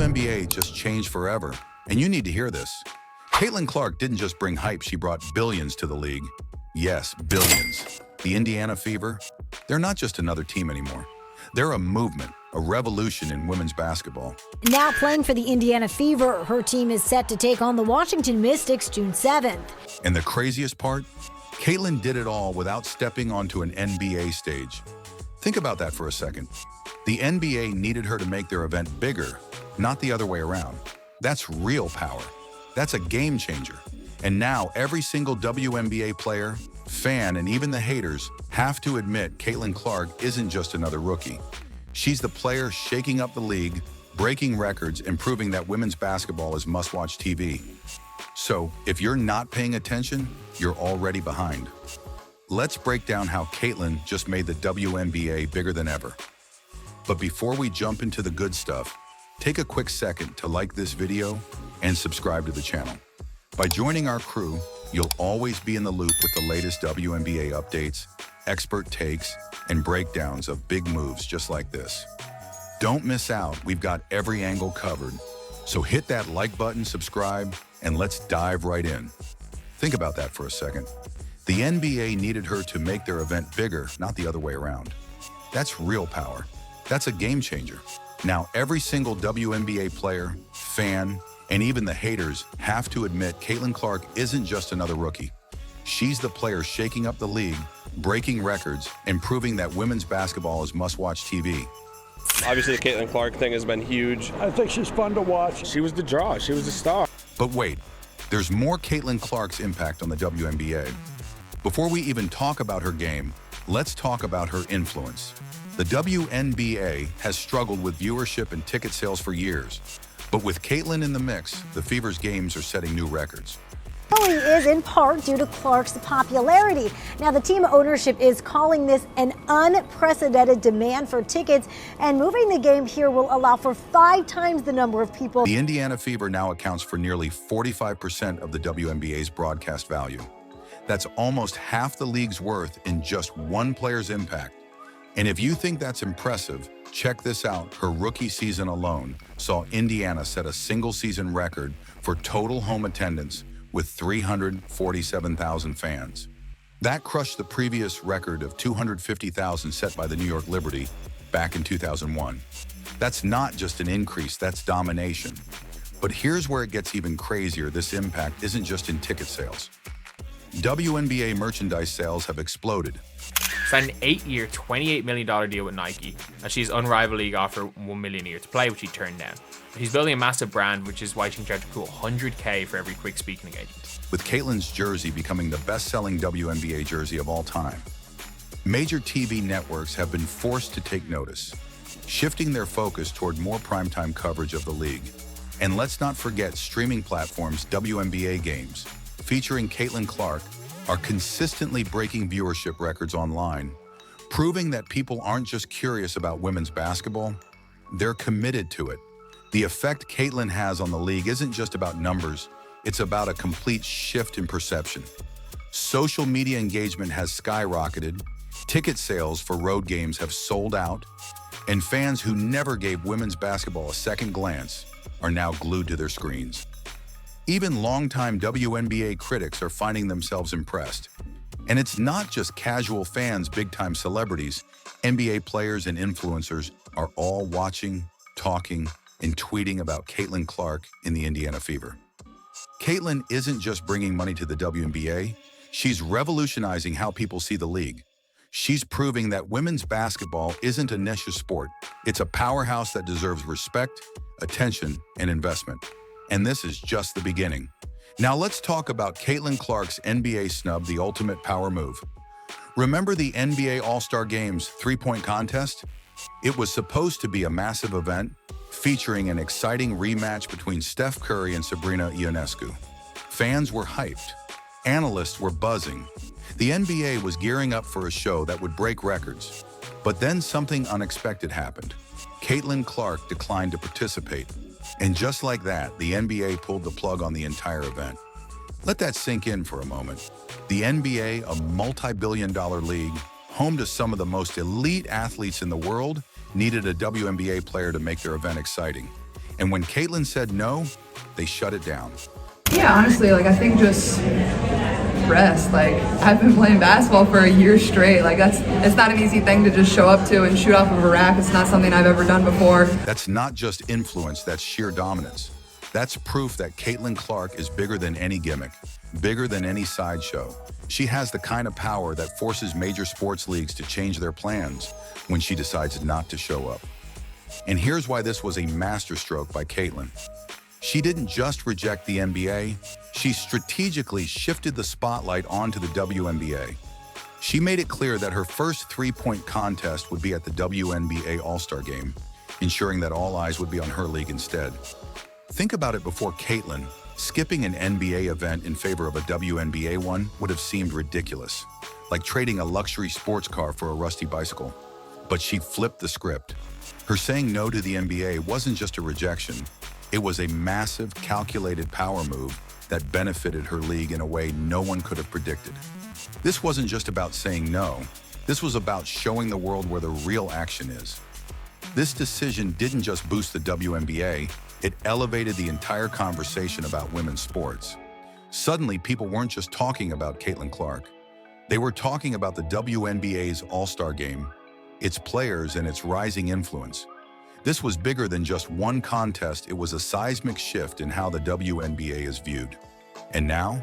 WNBA just changed forever, and you need to hear this. Caitlin Clark didn't just bring hype, she brought billions to the league. Yes, billions. The Indiana Fever, they're not just another team anymore. They're a movement, a revolution in women's basketball. Now playing for the Indiana Fever, her team is set to take on the Washington Mystics June 7th. And the craziest part? Caitlin did it all without stepping onto an NBA stage. Think about that for a second. The NBA needed her to make their event bigger, not the other way around. That's real power. That's a game changer. And now every single WNBA player, fan, and even the haters have to admit Caitlin Clark isn't just another rookie. She's the player shaking up the league, breaking records, and proving that women's basketball is must-watch TV. So, if you're not paying attention, you're already behind. Let's break down how Caitlin just made the WNBA bigger than ever. But before we jump into the good stuff, take a quick second to like this video and subscribe to the channel. By joining our crew, you'll always be in the loop with the latest WNBA updates, expert takes, and breakdowns of big moves just like this. Don't miss out, we've got every angle covered. So hit that like button, subscribe, and let's dive right in. Think about that for a second. The NBA needed her to make their event bigger, not the other way around. That's real power. That's a game changer. Now every single WNBA player, fan, and even the haters have to admit Caitlin Clark isn't just another rookie. She's the player shaking up the league, breaking records, and proving that women's basketball is must-watch TV. Obviously, the Caitlin Clark thing has been huge. I think she's fun to watch. She was the draw. She was the star. But wait, there's more Caitlin Clark's impact on the WNBA. Before we even talk about her game, let's talk about her influence. The WNBA has struggled with viewership and ticket sales for years. But with Caitlin in the mix, the Fever's games are setting new records. Is in part due to Clark's popularity. Now, the team ownership is calling this an unprecedented demand for tickets, and moving the game here will allow for 5 times the number of people. The Indiana Fever now accounts for nearly 45% of the WNBA's broadcast value. That's almost half the league's worth in just one player's impact. And if you think that's impressive, check this out. Her rookie season alone saw Indiana set a single-season record for total home attendance with 347,000 fans. That crushed the previous record of 250,000 set by the New York Liberty back in 2001. That's not just an increase, that's domination. But here's where it gets even crazier. This impact isn't just in ticket sales. WNBA merchandise sales have exploded. Signed an 8-year, $28 million deal with Nike, and she's unrivaled league offer $1 million a year to play, which he turned down. But he's building a massive brand, which is why she can charge a cool $100K for every quick speaking engagement. With Caitlin's jersey becoming the best-selling WNBA jersey of all time, major TV networks have been forced to take notice, shifting their focus toward more primetime coverage of the league. And let's not forget streaming platforms. WNBA games featuring Caitlin Clark are consistently breaking viewership records online, proving that people aren't just curious about women's basketball, they're committed to it. The effect Caitlin has on the league isn't just about numbers, it's about a complete shift in perception. Social media engagement has skyrocketed, ticket sales for road games have sold out, and fans who never gave women's basketball a second glance are now glued to their screens. Even longtime WNBA critics are finding themselves impressed. And it's not just casual fans, big-time celebrities, NBA players and influencers are all watching, talking, and tweeting about Caitlin Clark in the Indiana Fever. Caitlin isn't just bringing money to the WNBA, she's revolutionizing how people see the league. She's proving that women's basketball isn't a niche sport. It's a powerhouse that deserves respect, attention, and investment. And this is just the beginning. Now let's talk about Caitlin Clark's NBA snub, the ultimate power move. Remember the NBA All-Star Games three-point contest? It was supposed to be a massive event featuring an exciting rematch between Steph Curry and Sabrina Ionescu. Fans were hyped. Analysts were buzzing. The NBA was gearing up for a show that would break records. But then something unexpected happened. Caitlin Clark declined to participate. And just like that, the NBA pulled the plug on the entire event. Let that sink in for a moment. The NBA, a multi-billion-dollar league, home to some of the most elite athletes in the world, needed a WNBA player to make their event exciting. And when Caitlin said no, they shut it down. Yeah, honestly, I think just rest. I've been playing basketball for a year straight. It's not an easy thing to just show up to and shoot off of a rack. It's not something I've ever done before. That's not just influence, that's sheer dominance. That's proof that Caitlin Clark is bigger than any gimmick, bigger than any sideshow. She has the kind of power that forces major sports leagues to change their plans when she decides not to show up. And here's why this was a masterstroke by Caitlin. She didn't just reject the NBA, she strategically shifted the spotlight onto the WNBA. She made it clear that her first three-point contest would be at the WNBA All-Star Game, ensuring that all eyes would be on her league instead. Think about it. Before Caitlin, skipping an NBA event in favor of a WNBA one would have seemed ridiculous, like trading a luxury sports car for a rusty bicycle. But she flipped the script. Her saying no to the NBA wasn't just a rejection, it was a massive, calculated power move that benefited her league in a way no one could have predicted. This wasn't just about saying no, this was about showing the world where the real action is. This decision didn't just boost the WNBA, it elevated the entire conversation about women's sports. Suddenly, people weren't just talking about Caitlin Clark. They were talking about the WNBA's All-Star Game, its players, and its rising influence. This was bigger than just one contest, it was a seismic shift in how the WNBA is viewed. And now,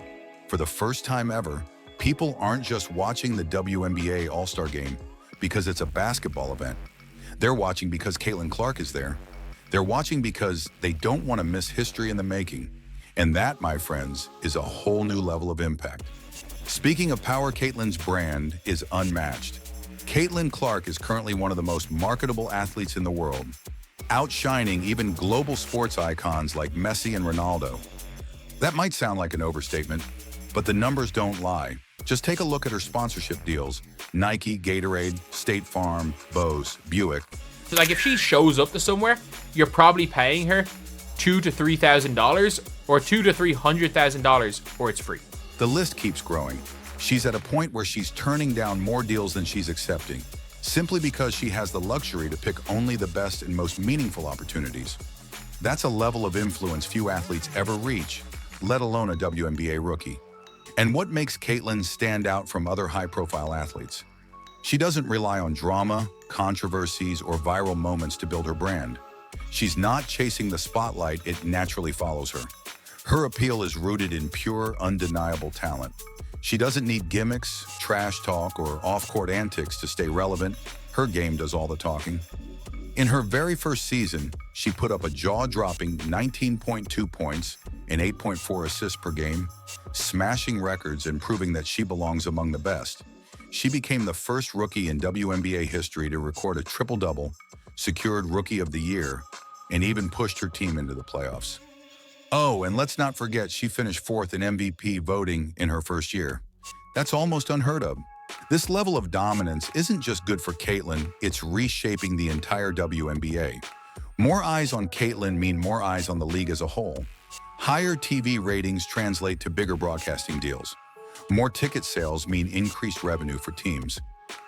for the first time ever, people aren't just watching the WNBA All-Star Game because it's a basketball event. They're watching because Caitlin Clark is there. They're watching because they don't want to miss history in the making. And that, my friends, is a whole new level of impact. Speaking of power, Caitlin's brand is unmatched. Caitlin Clark is currently one of the most marketable athletes in the world, outshining even global sports icons like Messi and Ronaldo. That might sound like an overstatement, but the numbers don't lie. Just take a look at her sponsorship deals: Nike, Gatorade, State Farm, Bose, Buick. If she shows up to somewhere, you're probably paying her $2,000 to $3,000 or $200,000 to $300,000, or it's free. The list keeps growing. She's at a point where she's turning down more deals than she's accepting, simply because she has the luxury to pick only the best and most meaningful opportunities. That's a level of influence few athletes ever reach, let alone a WNBA rookie. And what makes Caitlin stand out from other high-profile athletes? She doesn't rely on drama, controversies, or viral moments to build her brand. She's not chasing the spotlight, it naturally follows her. Her appeal is rooted in pure, undeniable talent. She doesn't need gimmicks, trash talk, or off-court antics to stay relevant. Her game does all the talking. In her very first season, she put up a jaw-dropping 19.2 points and 8.4 assists per game, smashing records and proving that she belongs among the best. She became the first rookie in WNBA history to record a triple-double, secured Rookie of the Year, and even pushed her team into the playoffs. Oh, and let's not forget she finished fourth in MVP voting in her first year. That's almost unheard of. This level of dominance isn't just good for Caitlin, it's reshaping the entire WNBA. More eyes on Caitlin mean more eyes on the league as a whole. Higher TV ratings translate to bigger broadcasting deals. More ticket sales mean increased revenue for teams.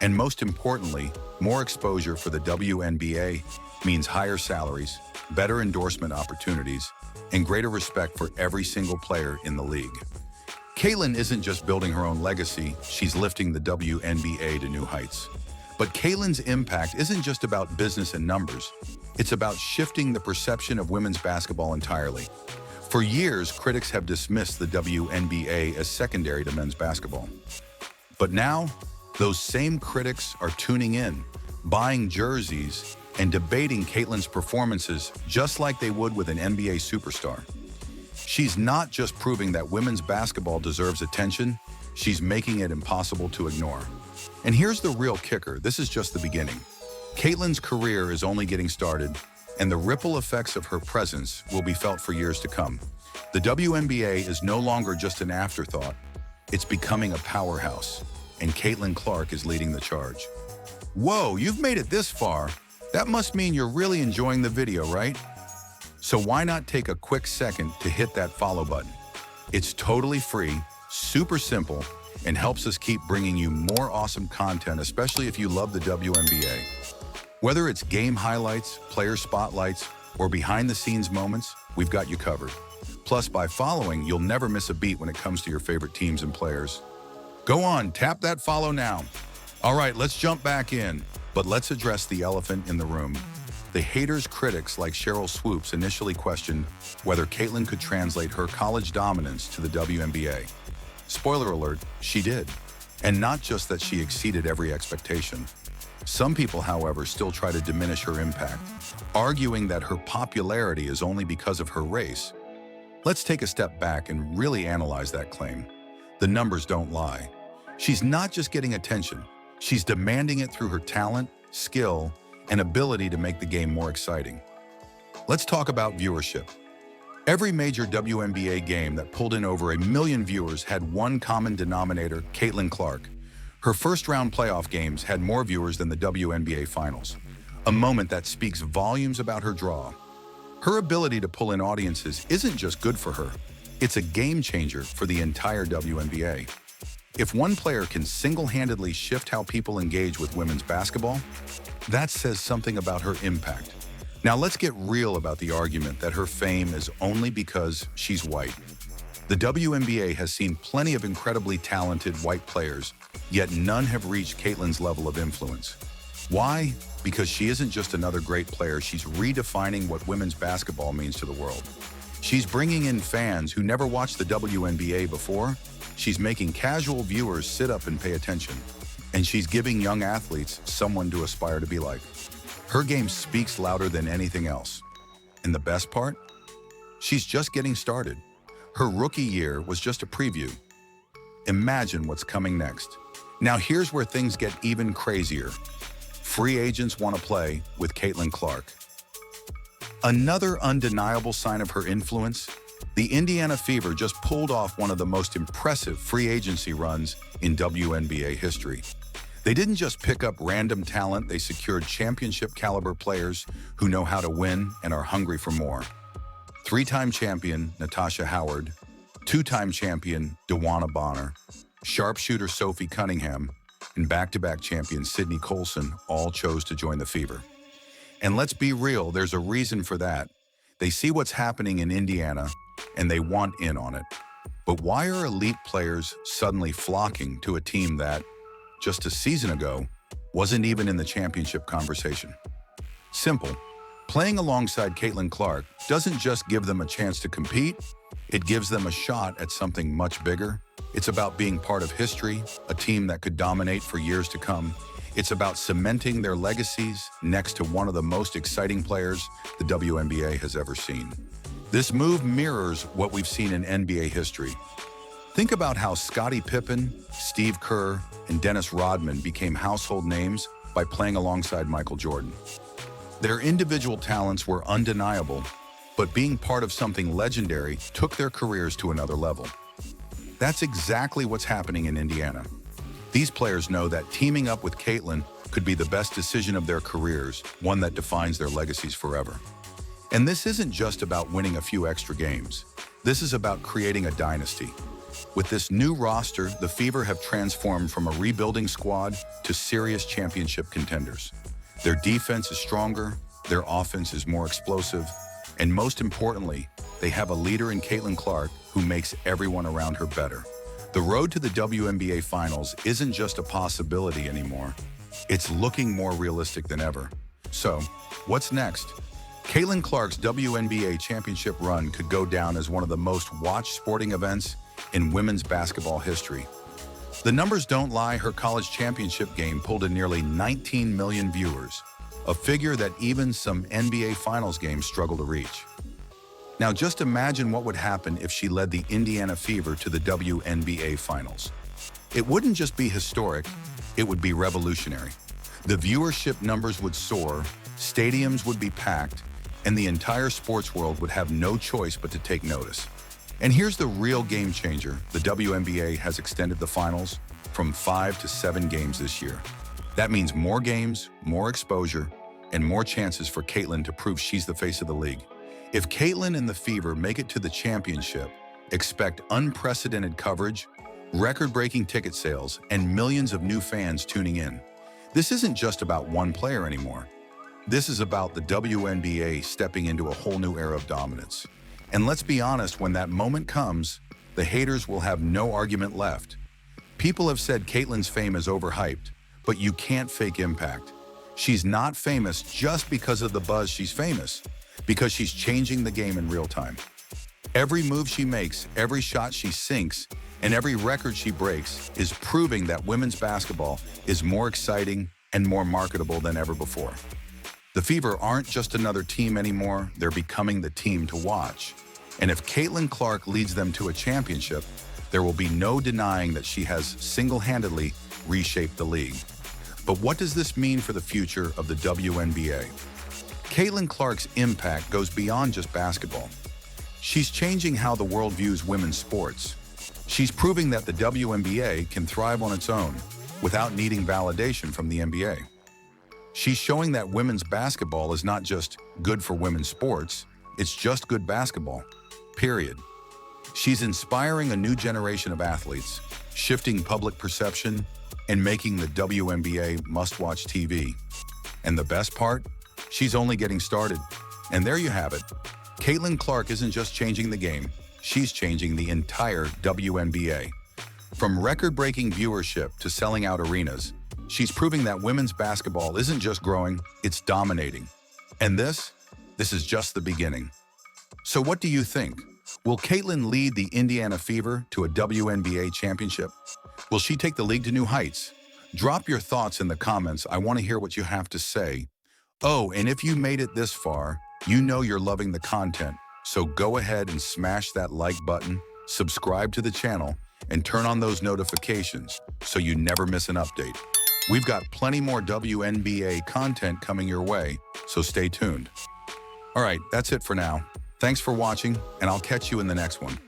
And most importantly, more exposure for the WNBA means higher salaries, better endorsement opportunities, and greater respect for every single player in the league. Caitlin isn't just building her own legacy, she's lifting the WNBA to new heights. But Caitlin's impact isn't just about business and numbers. It's about shifting the perception of women's basketball entirely. For years, critics have dismissed the WNBA as secondary to men's basketball. But now, those same critics are tuning in, buying jerseys, and debating Caitlin's performances just like they would with an NBA superstar. She's not just proving that women's basketball deserves attention, she's making it impossible to ignore. And here's the real kicker, this is just the beginning. Caitlin's career is only getting started, and the ripple effects of her presence will be felt for years to come. The WNBA is no longer just an afterthought, it's becoming a powerhouse, and Caitlin Clark is leading the charge. Whoa, you've made it this far. That must mean you're really enjoying the video, right? So why not take a quick second to hit that follow button? It's totally free, super simple, and helps us keep bringing you more awesome content, especially if you love the WNBA. Whether it's game highlights, player spotlights, or behind-the-scenes moments, we've got you covered. Plus, by following, you'll never miss a beat when it comes to your favorite teams and players. Go on, tap that follow now. All right, let's jump back in, but let's address the elephant in the room. The haters' critics like Cheryl Swoops initially questioned whether Caitlin could translate her college dominance to the WNBA. Spoiler alert, she did. And not just that she exceeded every expectation. Some people, however, still try to diminish her impact, arguing that her popularity is only because of her race. Let's take a step back and really analyze that claim. The numbers don't lie. She's not just getting attention, she's demanding it through her talent, skill, and ability to make the game more exciting. Let's talk about viewership. Every major WNBA game that pulled in over 1 million viewers had one common denominator: Caitlin Clark. Her first-round playoff games had more viewers than the WNBA Finals, a moment that speaks volumes about her draw. Her ability to pull in audiences isn't just good for her, it's a game changer for the entire WNBA. If one player can single-handedly shift how people engage with women's basketball, that says something about her impact. Now let's get real about the argument that her fame is only because she's white. The WNBA has seen plenty of incredibly talented white players, yet none have reached Caitlin's level of influence. Why? Because she isn't just another great player, she's redefining what women's basketball means to the world. She's bringing in fans who never watched the WNBA before. She's making casual viewers sit up and pay attention. And she's giving young athletes someone to aspire to be like. Her game speaks louder than anything else. And the best part? She's just getting started. Her rookie year was just a preview. Imagine what's coming next. Now here's where things get even crazier. Free agents want to play with Caitlin Clark. Another undeniable sign of her influence, the Indiana Fever just pulled off one of the most impressive free agency runs in WNBA history. They didn't just pick up random talent, they secured championship-caliber players who know how to win and are hungry for more. Three-time champion Natasha Howard, two-time champion DeWanna Bonner, sharpshooter Sophie Cunningham, and back-to-back champion Sydney Colson all chose to join the Fever. And let's be real, there's a reason for that. They see what's happening in Indiana, and they want in on it. But why are elite players suddenly flocking to a team that, just a season ago, wasn't even in the championship conversation? Simple. Playing alongside Caitlin Clark doesn't just give them a chance to compete, it gives them a shot at something much bigger. It's about being part of history, a team that could dominate for years to come. It's about cementing their legacies next to one of the most exciting players the WNBA has ever seen. This move mirrors what we've seen in NBA history. Think about how Scottie Pippen, Steve Kerr, and Dennis Rodman became household names by playing alongside Michael Jordan. Their individual talents were undeniable, but being part of something legendary took their careers to another level. That's exactly what's happening in Indiana. These players know that teaming up with Caitlin could be the best decision of their careers, one that defines their legacies forever. And this isn't just about winning a few extra games. This is about creating a dynasty. With this new roster, the Fever have transformed from a rebuilding squad to serious championship contenders. Their defense is stronger, their offense is more explosive, and most importantly, they have a leader in Caitlin Clark who makes everyone around her better. The road to the WNBA Finals isn't just a possibility anymore. It's looking more realistic than ever. So, what's next? Caitlin Clark's WNBA championship run could go down as one of the most watched sporting events in women's basketball history. The numbers don't lie, her college championship game pulled in nearly 19 million viewers, a figure that even some NBA Finals games struggle to reach. Now just imagine what would happen if she led the Indiana Fever to the WNBA Finals. It wouldn't just be historic, it would be revolutionary. The viewership numbers would soar, stadiums would be packed, and the entire sports world would have no choice but to take notice. And here's the real game changer. The WNBA has extended the finals from 5 to 7 games this year. That means more games, more exposure, and more chances for Caitlin to prove she's the face of the league. If Caitlin and the Fever make it to the championship, expect unprecedented coverage, record-breaking ticket sales, and millions of new fans tuning in. This isn't just about one player anymore. This is about the WNBA stepping into a whole new era of dominance. And let's be honest, when that moment comes, the haters will have no argument left. People have said Caitlyn's fame is overhyped, but you can't fake impact. She's not famous just because of the buzz. She's famous because she's changing the game in real time. Every move she makes, every shot she sinks, and every record she breaks is proving that women's basketball is more exciting and more marketable than ever before. The Fever aren't just another team anymore, they're becoming the team to watch. And if Caitlin Clark leads them to a championship, there will be no denying that she has single-handedly reshaped the league. But what does this mean for the future of the WNBA? Caitlin Clark's impact goes beyond just basketball. She's changing how the world views women's sports. She's proving that the WNBA can thrive on its own without needing validation from the NBA. She's showing that women's basketball is not just good for women's sports, it's just good basketball, period. She's inspiring a new generation of athletes, shifting public perception, and making the WNBA must-watch TV. And the best part? She's only getting started. And there you have it. Caitlin Clark isn't just changing the game, she's changing the entire WNBA. From record-breaking viewership to selling out arenas, she's proving that women's basketball isn't just growing, it's dominating. And this is just the beginning. So what do you think? Will Caitlin lead the Indiana Fever to a WNBA championship? Will she take the league to new heights? Drop your thoughts in the comments. I want to hear what you have to say. Oh, and if you made it this far, you know you're loving the content. So go ahead and smash that like button, subscribe to the channel, and turn on those notifications so you never miss an update. We've got plenty more WNBA content coming your way, so stay tuned. All right, that's it for now. Thanks for watching, and I'll catch you in the next one.